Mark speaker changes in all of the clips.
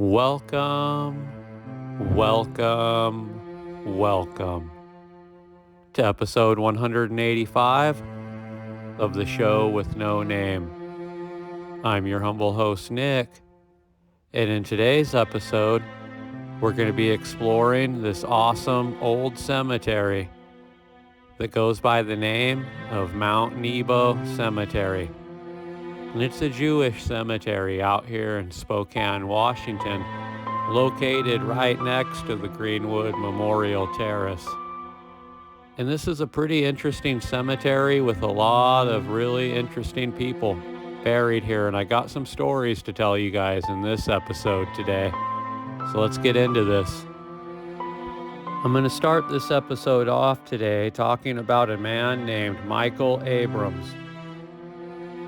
Speaker 1: Welcome, welcome to episode 185 of the show with no name. I'm your humble host, Nick, and in today's episode, we're going to be exploring this awesome old cemetery that goes by the name of Mount Nebo Cemetery. And it's a Jewish cemetery out here in Spokane, Washington, located right next to the Greenwood Memorial Terrace. And this is a pretty interesting cemetery with a lot of really interesting people buried here. And I got some stories to tell you guys in this episode today. So let's get into this. I'm going to start this episode off today talking about a man named Michael Abrams.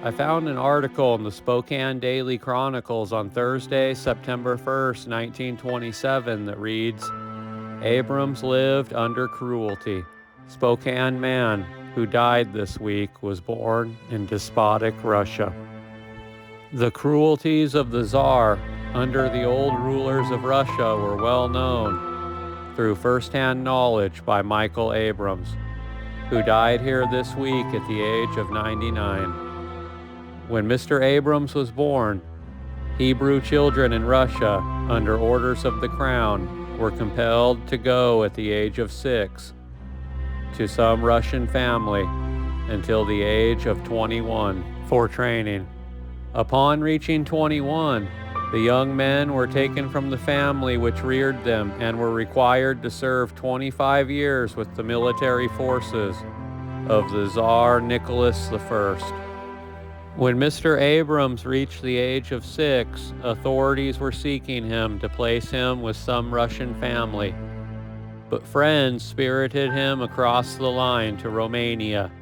Speaker 1: I found an article in the Spokane Daily Chronicles on Thursday, September 1st, 1927 that reads, Abrams lived under cruelty. Spokane man who died this week was born in despotic Russia. The cruelties of the Tsar under the old rulers of Russia were well known through first-hand knowledge by Michael Abrams, who died here this week at the age of 99. When Mr. Abrams was born, Hebrew children in Russia, under orders of the crown, were compelled to go at the age of 6 to some Russian family until the age of 21 for training. Upon reaching 21, the young men were taken from the family which reared them and were required to serve 25 years with the military forces of the Tsar Nicholas I. When Mr. Abrams reached the age of 6, authorities were seeking him to place him with some Russian family, but friends spirited him across the line to Romania,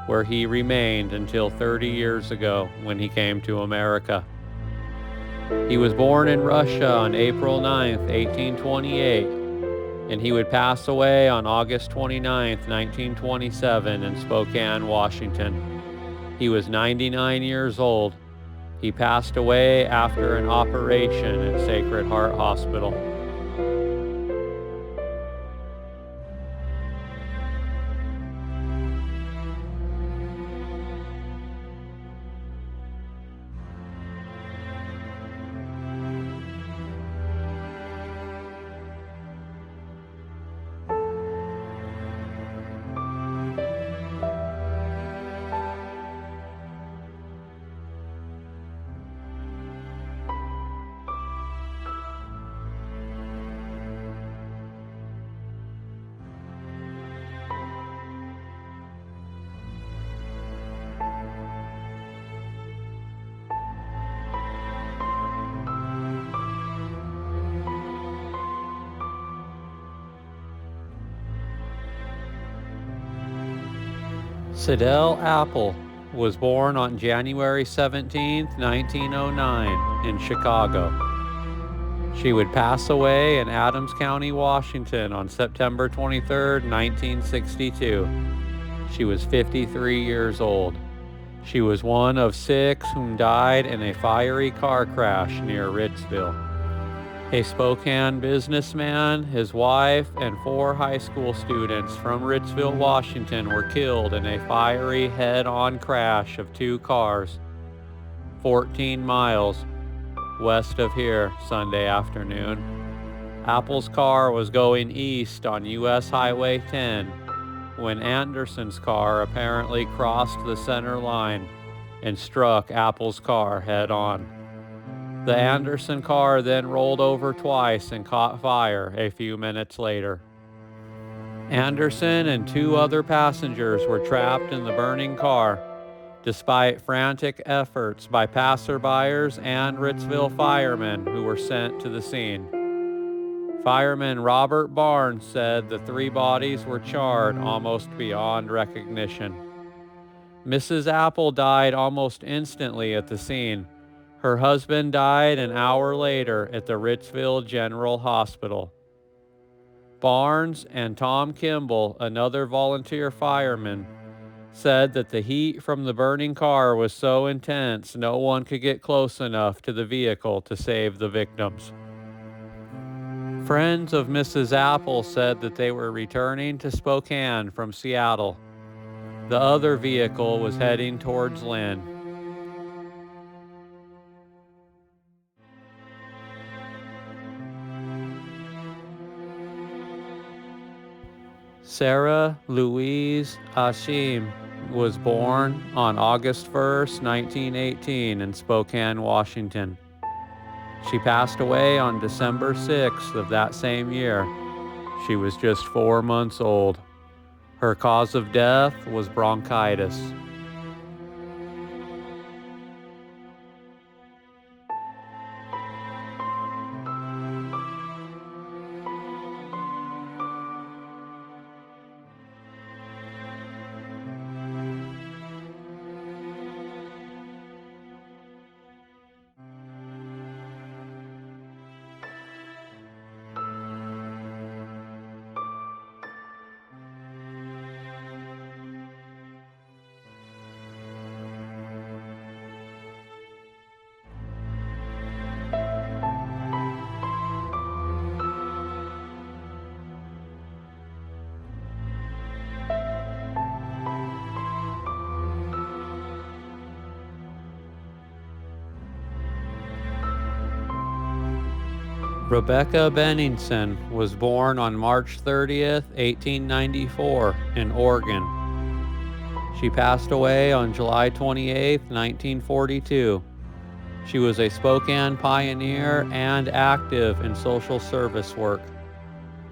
Speaker 1: where he remained until 30 years ago when he came to America. He was born in Russia on April 9, 1828, and he would pass away on August 29, 1927 in Spokane, Washington. He was 99 years old. He passed away after an operation at Sacred Heart Hospital. Sidel Apple was born on January 17, 1909 in Chicago. She would pass away in Adams County, Washington on September 23, 1962. She was 53 years old. She was one of 6 whom died in a fiery car crash near Ritzville. A Spokane businessman, his wife, and 4 high school students from Ritzville, Washington were killed in a fiery head-on crash of 2 cars 14 miles west of here Sunday afternoon. Apple's car was going east on U.S. Highway 10 when Anderson's car apparently crossed the center line and struck Apple's car head-on. The Anderson car then rolled over twice and caught fire a few minutes later. Anderson and 2 other passengers were trapped in the burning car, despite frantic efforts by passerbyers and Ritzville firemen who were sent to the scene. Fireman Robert Barnes said the 3 bodies were charred almost beyond recognition. Mrs. Apple died almost instantly at the scene. Her husband died an hour later at the Ritzville General Hospital. Barnes and Tom Kimball, another volunteer fireman, said that the heat from the burning car was so intense no one could get close enough to the vehicle to save the victims. Friends of Mrs. Apple said that they were returning to Spokane from Seattle. The other vehicle was heading towards Lynn. Sarah Louise Ashim was born on August 1st, 1918 in Spokane, Washington. She passed away on December 6th of that same year. She was just 4 months old. Her cause of death was bronchitis. Rebecca Benningson was born on March 30th, 1894 in Oregon. She passed away on July 28th, 1942. She was a Spokane pioneer and active in social service work.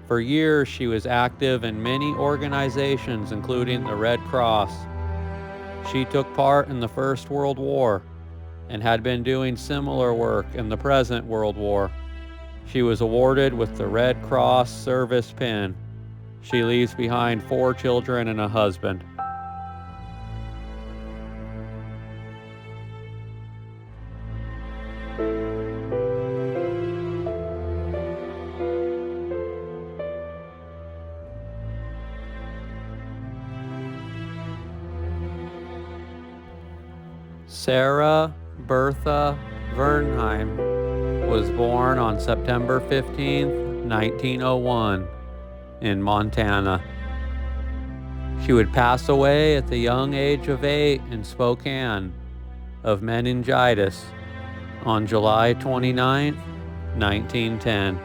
Speaker 1: For years, she was active in many organizations, including the Red Cross. She took part in the First World War and had been doing similar work in the present World War. She was awarded with the Red Cross Service Pin. She leaves behind 4 children and a husband. Sarah Bertha Vernheim was born on September 15th, 1901 in Montana. She would pass away at the young age of 8 in Spokane of meningitis on July 29th, 1910.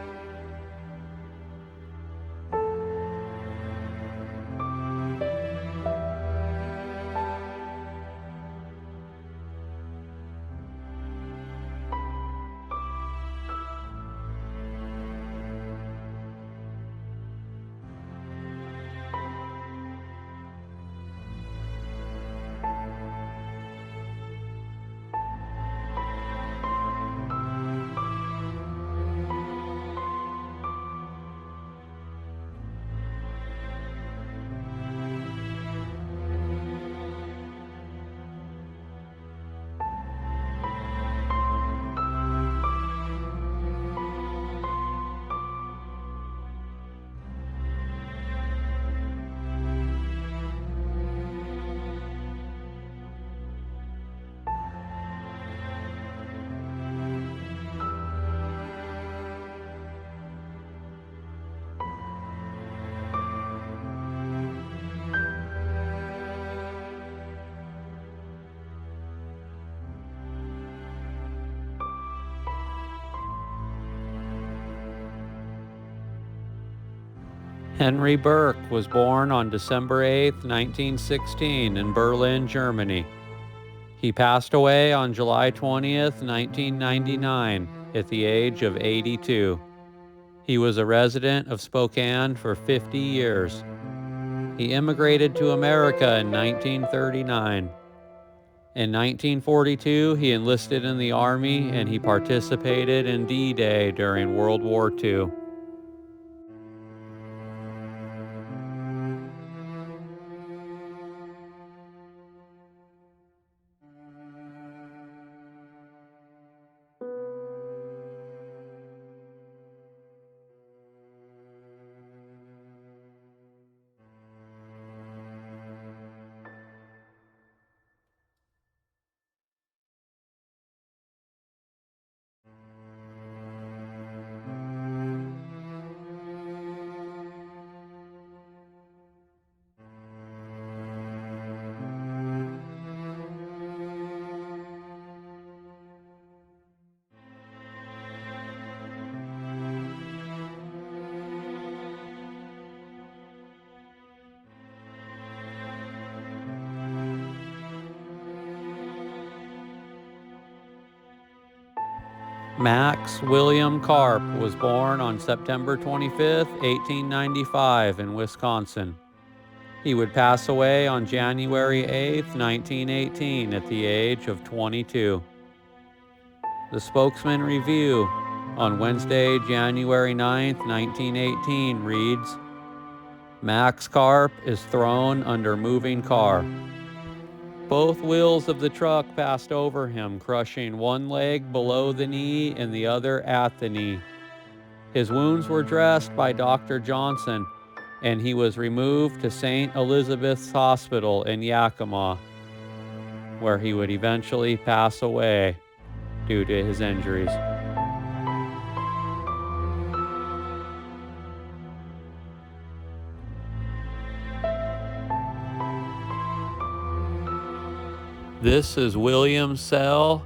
Speaker 1: Henry Burke was born on December 8, 1916 in Berlin, Germany. He passed away on July 20th, 1999 at the age of 82. He was a resident of Spokane for 50 years. He immigrated to America in 1939. In 1942, he enlisted in the Army and he participated in D-Day during World War II. Max William Karp was born on September 25, 1895 in Wisconsin. He would pass away on January 8, 1918 at the age of 22. The Spokesman Review on Wednesday, January 9, 1918 reads, Max Karp is thrown under moving car. Both wheels of the truck passed over him, crushing one leg below the knee and the other at the knee. His wounds were dressed by Dr. Johnson, and he was removed to St. Elizabeth's Hospital in Yakima, where he would eventually pass away due to his injuries. This is William Sell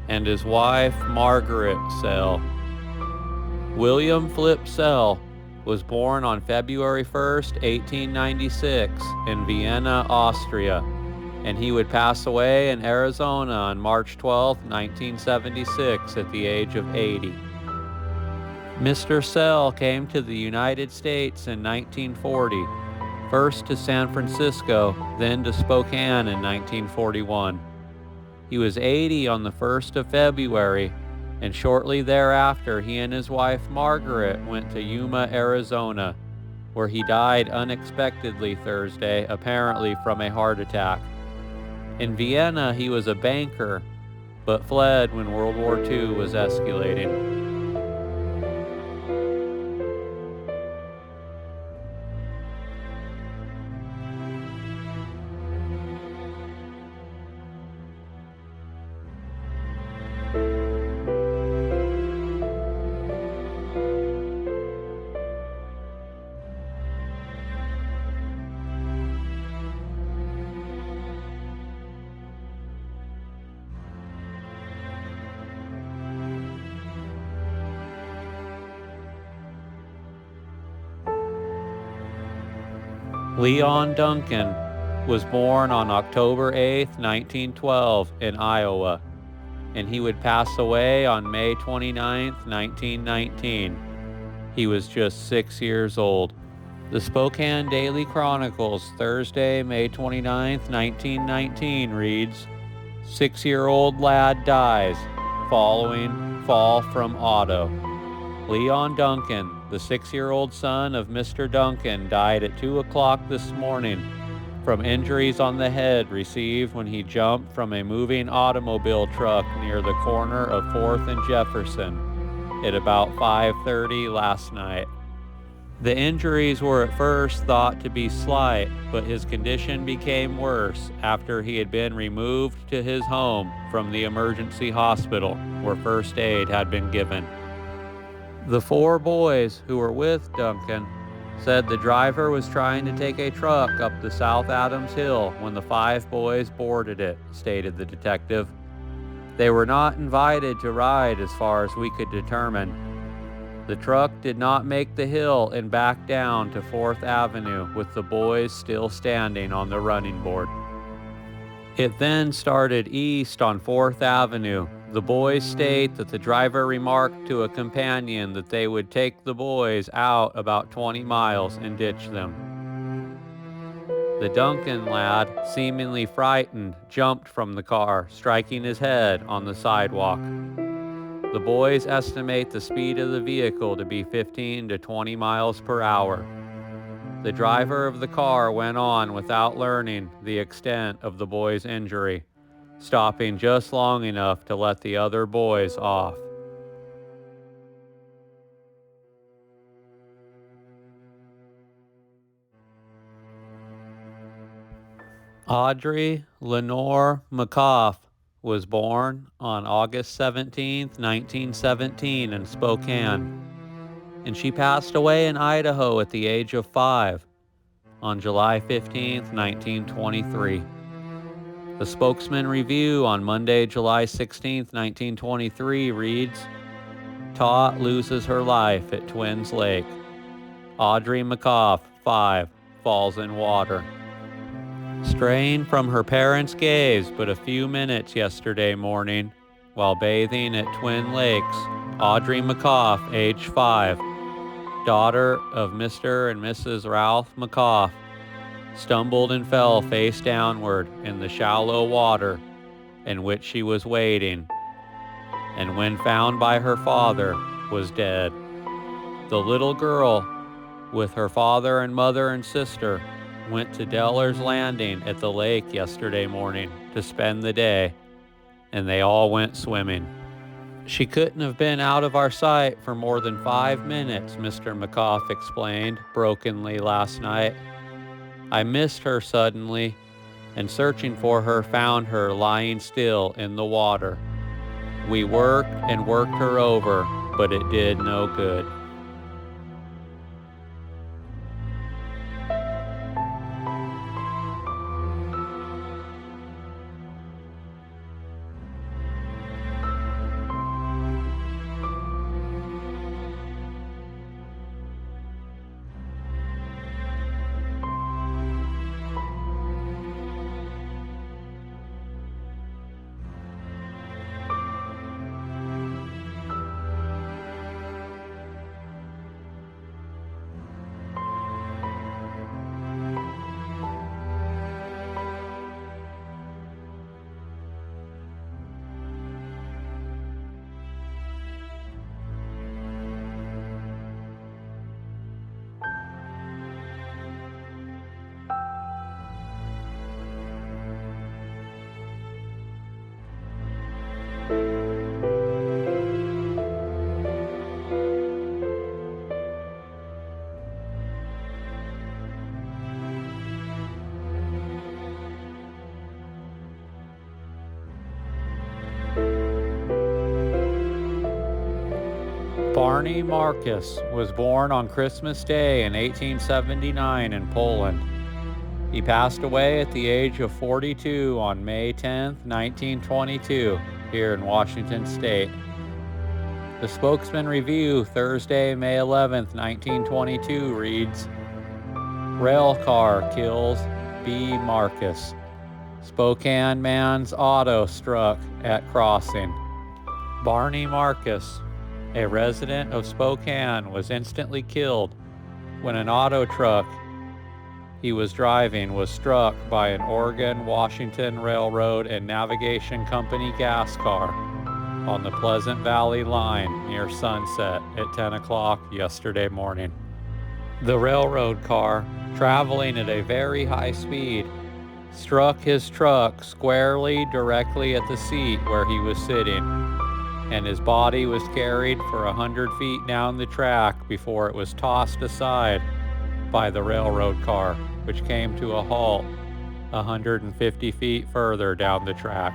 Speaker 1: and his wife Margaret Sell. William Philip Sell was born on February 1st, 1896 in Vienna, Austria, and he would pass away in Arizona on March 12, 1976 at the age of 80. Mr. Sell came to the United States in 1940, first to San Francisco, then to Spokane in 1941. He was 80 on the 1st of February, and shortly thereafter he and his wife Margaret went to Yuma, Arizona, where he died unexpectedly Thursday, apparently from a heart attack. In Vienna, he was a banker, but fled when World War II was escalating. Leon Duncan was born on October 8, 1912 in Iowa, and he would pass away on May 29, 1919. He was just 6 years old. The Spokane Daily Chronicles, Thursday, May 29, 1919 reads, 6-year-old lad dies following fall from auto. Leon Duncan, the 6-year-old son of Mr. Duncan, died at 2 o'clock this morning from injuries on the head received when he jumped from a moving automobile truck near the corner of 4th and Jefferson at about 5:30 last night. The injuries were at first thought to be slight, but his condition became worse after he had been removed to his home from the emergency hospital where first aid had been given. The 4 boys who were with Duncan said the driver was trying to take a truck up the South Adams Hill when the 5 boys boarded it, stated the detective. They were not invited to ride as far as we could determine. The truck did not make the hill and back down to 4th Avenue with the boys still standing on the running board. It then started east on 4th Avenue. The boys state that the driver remarked to a companion that they would take the boys out about 20 miles and ditch them. The Duncan lad, seemingly frightened, jumped from the car, striking his head on the sidewalk. The boys estimate the speed of the vehicle to be 15 to 20 miles per hour. The driver of the car went on without learning the extent of the boys' injury, stopping just long enough to let the other boys off. Audrey Lenore McCoff was born on August 17, 1917 in Spokane, and she passed away in Idaho at the age of 5 on July 15, 1923. The Spokesman Review on Monday, July 16, 1923 reads, Tot loses her life at Twins Lake. Audrey McCoff, 5, falls in water. Straying from her parents' gaze but a few minutes yesterday morning, while bathing at Twin Lakes. Audrey McCoff, age 5, daughter of Mr. and Mrs. Ralph McCoff, stumbled and fell face downward in the shallow water in which she was wading, and when found by her father, was dead. The little girl, with her father and mother and sister, went to Deller's Landing at the lake yesterday morning to spend the day, and they all went swimming. She couldn't have been out of our sight for more than 5 minutes, Mr. McCoff explained brokenly last night. I missed her suddenly, and searching for her found her lying still in the water. We worked and worked her over, but it did no good. Barney Marcus was born on Christmas Day in 1879 in Poland. He passed away at the age of 42 on May 10, 1922, here in Washington State. The Spokesman Review, Thursday, May 11, 1922, reads, Rail car kills B. Marcus. Spokane man's auto struck at crossing. Barney Marcus, a resident of Spokane, was instantly killed when an auto truck he was driving was struck by an Oregon-Washington Railroad and Navigation Company gas car on the Pleasant Valley line near sunset at 10 o'clock yesterday morning. The railroad car, traveling at a very high speed, struck his truck squarely directly at the seat where he was sitting, and his body was carried for 100 feet down the track before it was tossed aside by the railroad car, which came to a halt 150 feet further down the track.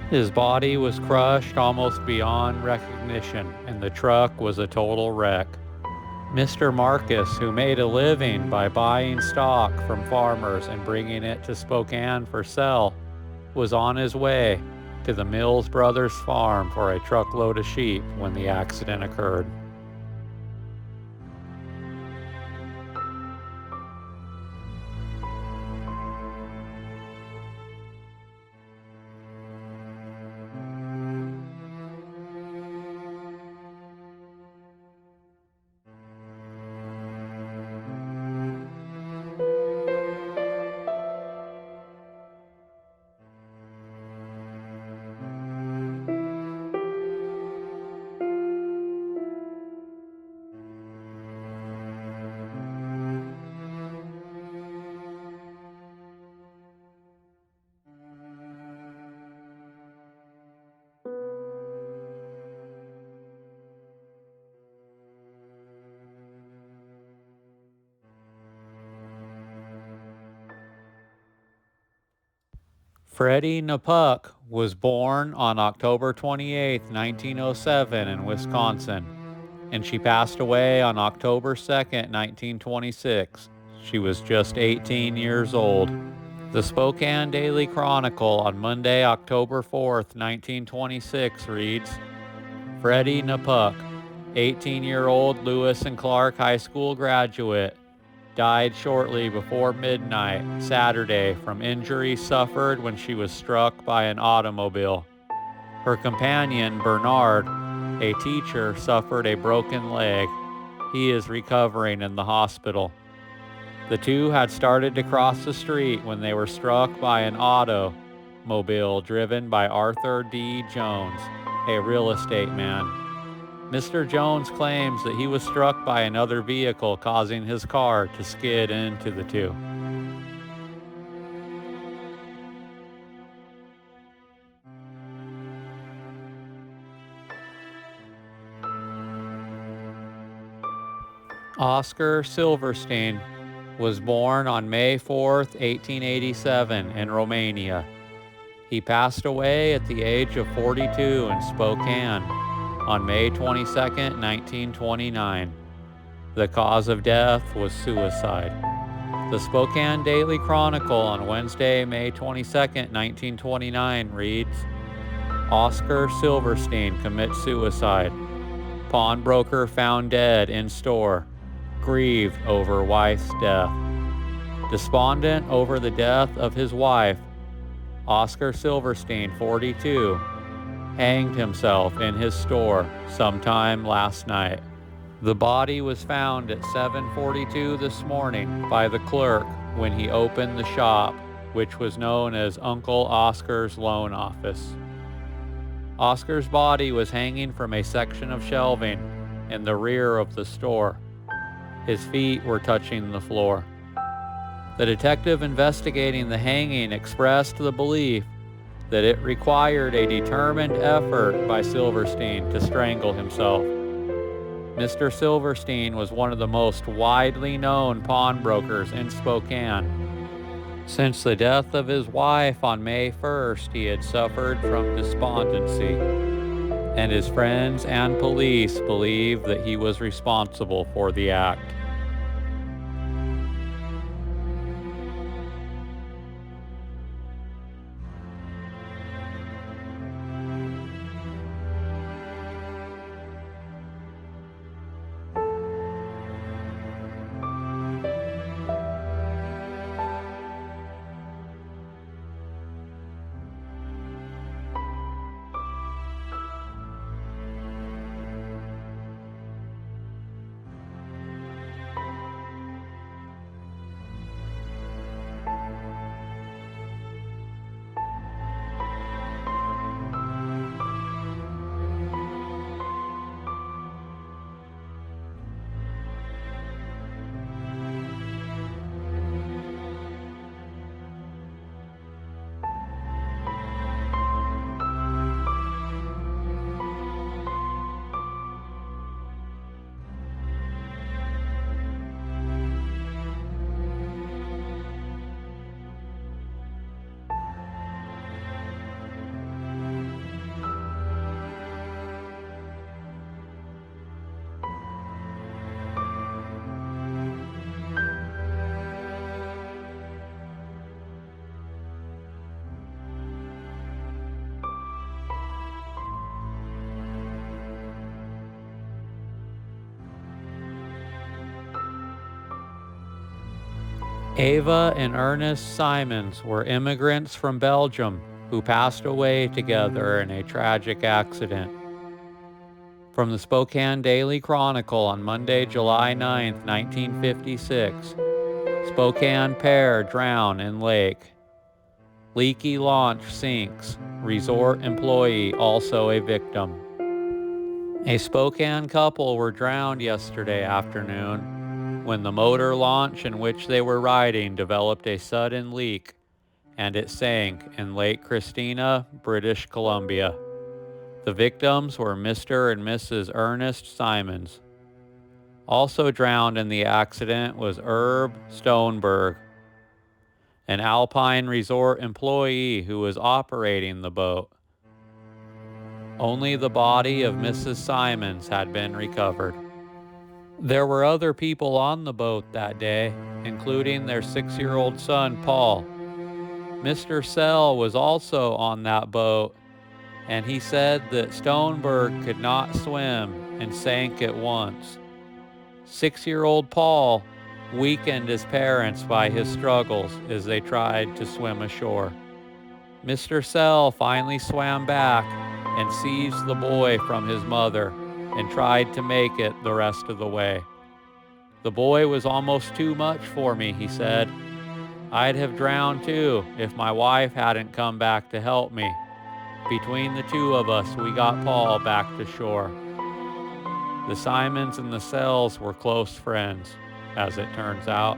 Speaker 1: His body was crushed almost beyond recognition, and the truck was a total wreck. Mr. Marcus, who made a living by buying stock from farmers and bringing it to Spokane for sale, was on his way to the Mills Brothers farm for a truckload of sheep when the accident occurred. Freddie Napuk was born on October 28, 1907 in Wisconsin, and she passed away on October 2, 1926. She was just 18 years old. The Spokane Daily Chronicle on Monday, October 4, 1926 reads, Freddie Napuk, 18-year-old Lewis and Clark High School graduate, died shortly before midnight Saturday from injuries suffered when she was struck by an automobile. Her companion, Bernard, a teacher, suffered a broken leg. He is recovering in the hospital. The two had started to cross the street when they were struck by an automobile driven by Arthur D. Jones, a real estate man. Mr. Jones claims that he was struck by another vehicle, causing his car to skid into the two. Oscar Silverstein was born on May 4, 1887 in Romania. He passed away at the age of 42 in Spokane on May 22, 1929. The cause of death was suicide. The Spokane Daily Chronicle on Wednesday, May 22, 1929 reads, Oscar Silverstein commits suicide. Pawnbroker found dead in store. Grieved over wife's death. Despondent over the death of his wife, Oscar Silverstein, 42, hanged himself in his store sometime last night. The body was found at 7:42 this morning by the clerk when he opened the shop, which was known as Uncle Oscar's loan office. Oscar's body was hanging from a section of shelving in the rear of the store. His feet were touching the floor. The detective investigating the hanging expressed the belief that it required a determined effort by Silverstein to strangle himself. Mr. Silverstein was one of the most widely known pawnbrokers in Spokane. Since the death of his wife on May 1st, he had suffered from despondency, and his friends and police believe that he was responsible for the act. Ava and Ernest Simons were immigrants from Belgium who passed away together in a tragic accident. From the Spokane Daily Chronicle on Monday, July 9, 1956, Spokane pair drown in lake. Leaky launch sinks. Resort employee also a victim. A Spokane couple were drowned yesterday afternoon when the motor launch in which they were riding developed a sudden leak, and it sank in Lake Christina, British Columbia. The victims were Mr. and Mrs. Ernest Simons. Also drowned in the accident was Herb Stoneberg, an Alpine Resort employee who was operating the boat. Only the body of Mrs. Simons had been recovered. There were other people on the boat that day, including their 6-year-old son, Paul. Mr. Sell was also on that boat, and he said that Stoneberg could not swim and sank at once. 6-year-old Paul weakened his parents by his struggles as they tried to swim ashore. Mr. Sell finally swam back and seized the boy from his mother and tried to make it the rest of the way. The boy was almost too much for me, he said. I'd have drowned too if my wife hadn't come back to help me. Between the two of us, we got Paul back to shore. The Simons and the Sells were close friends, as it turns out.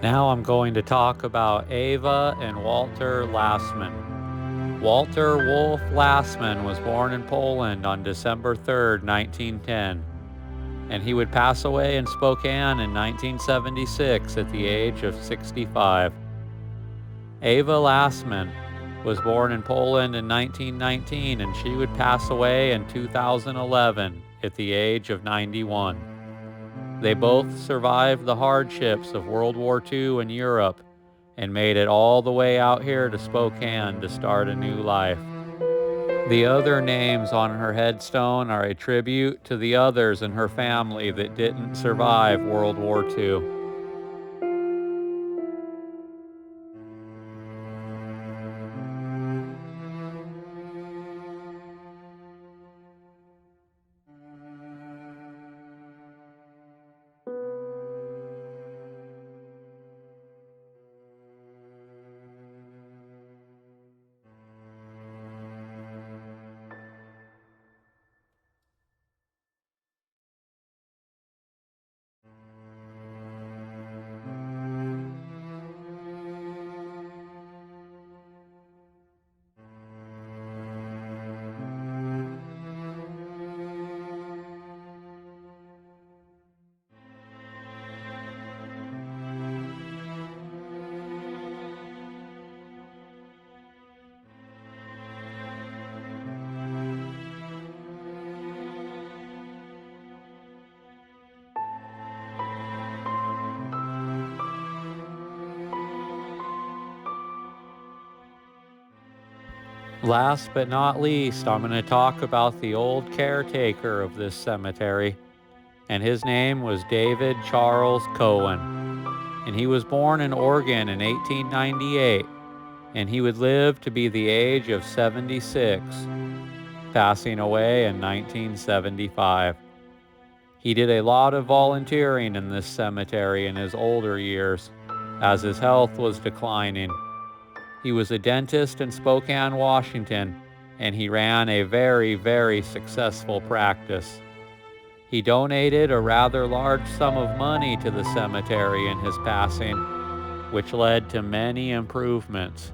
Speaker 1: Now I'm going to talk about Ava and Walter Lassman. Walter Wolf Lassman was born in Poland on December 3rd, 1910, and he would pass away in Spokane in 1976 at the age of 65. Ava Lassman was born in Poland in 1919, and she would pass away in 2011 at the age of 91. They both survived the hardships of World War II in Europe and made it all the way out here to Spokane to start a new life. The other names on her headstone are a tribute to the others in her family that didn't survive World War II. Last but not least, I'm going to talk about the old caretaker of this cemetery, and his name was David Charles Cohen. And he was born in Oregon in 1898, and he would live to be the age of 76, passing away in 1975. He did a lot of volunteering in this cemetery in his older years, as his health was declining. He was a dentist in Spokane, Washington, and he ran a very, very successful practice. He donated a rather large sum of money to the cemetery in his passing, which led to many improvements.